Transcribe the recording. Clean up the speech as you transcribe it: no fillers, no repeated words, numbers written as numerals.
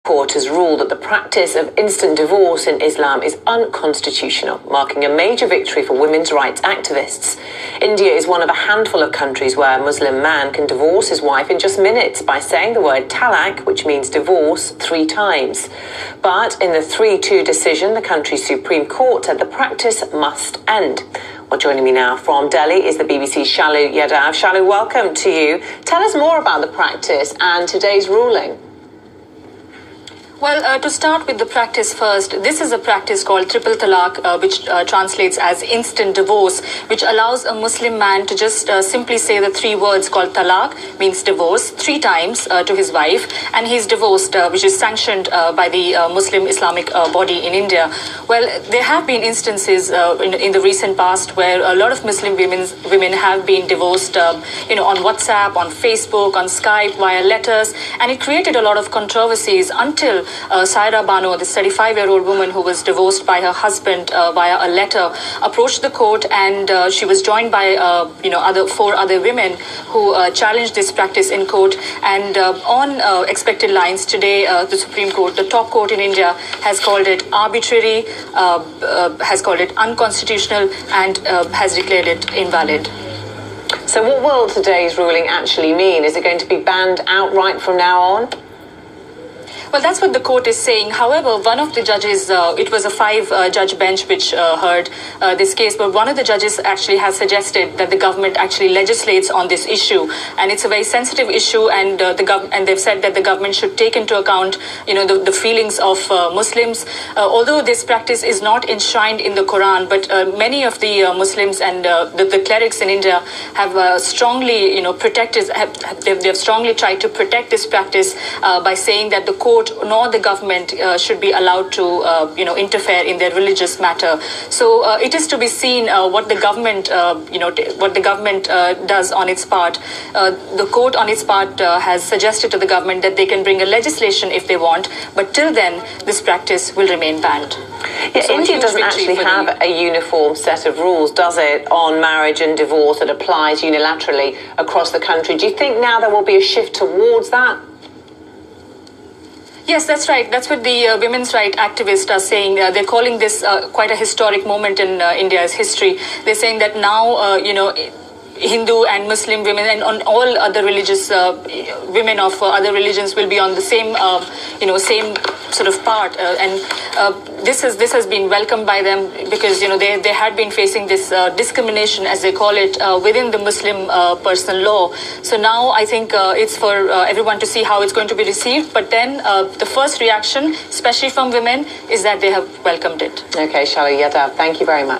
Court has ruled that the practice of instant divorce in Islam is unconstitutional, marking a major victory for women's rights activists. India is one of a handful of countries where a Muslim man can divorce his wife in just minutes by saying the word Talaq, which means divorce, 3 times. But in the 3-2 decision, the country's Supreme Court said the practice must end. Well, joining me now from Delhi is the BBC's Shalu Yadav. Shalu, welcome to you. Tell us more about the practice and today's ruling. Well, to start with the practice first, this is a practice called triple talaq, which translates as instant divorce, which allows a Muslim man to just simply say the 3 words called talaq, means divorce, 3 times to his wife, and he's divorced, which is sanctioned by the Muslim Islamic body in India. Well, there have been instances in the recent past where a lot of Muslim women have been divorced, on WhatsApp, on Facebook, on Skype, via letters, and it created a lot of controversies until Saira Bano, this 35-year-old woman who was divorced by her husband via a letter, approached the court, and she was joined by 4 other women who challenged this practice in court. And on expected lines today, the Supreme Court, the top court in India, has called it arbitrary, has called it unconstitutional, and has declared it invalid. So what will today's ruling actually mean? Is it going to be banned outright from now on? Well, that's what the court is saying. However, one of the judges, it was a 5-judge bench which heard this case, but one of the judges actually has suggested that the government actually legislates on this issue, and it's a very sensitive issue, and and they've said that the government should take into account, the feelings of Muslims. Although this practice is not enshrined in the Quran, but many of the Muslims and the clerics in India have strongly, they've strongly tried to protect this practice by saying that the court nor the government should be allowed to interfere in their religious matter. So it is to be seen what the government does on its part. The court on its part has suggested to the government that they can bring a legislation if they want, but till then this practice will remain banned. Yeah, so India doesn't actually have a uniform set of rules, does it, on marriage and divorce that applies unilaterally across the country. Do you think now there will be a shift towards that? Yes, that's right. That's what the women's rights activists are saying. They're calling this quite a historic moment in India's history. They're saying that now, Hindu and Muslim women and on all other religious women of other religions will be on the same, same sort of part. And this has been welcomed by them because, they had been facing this discrimination, as they call it, within the Muslim personal law. So now I think it's for everyone to see how it's going to be received. But then the first reaction, especially from women, is that they have welcomed it. Okay, Shalu Yadav, thank you very much.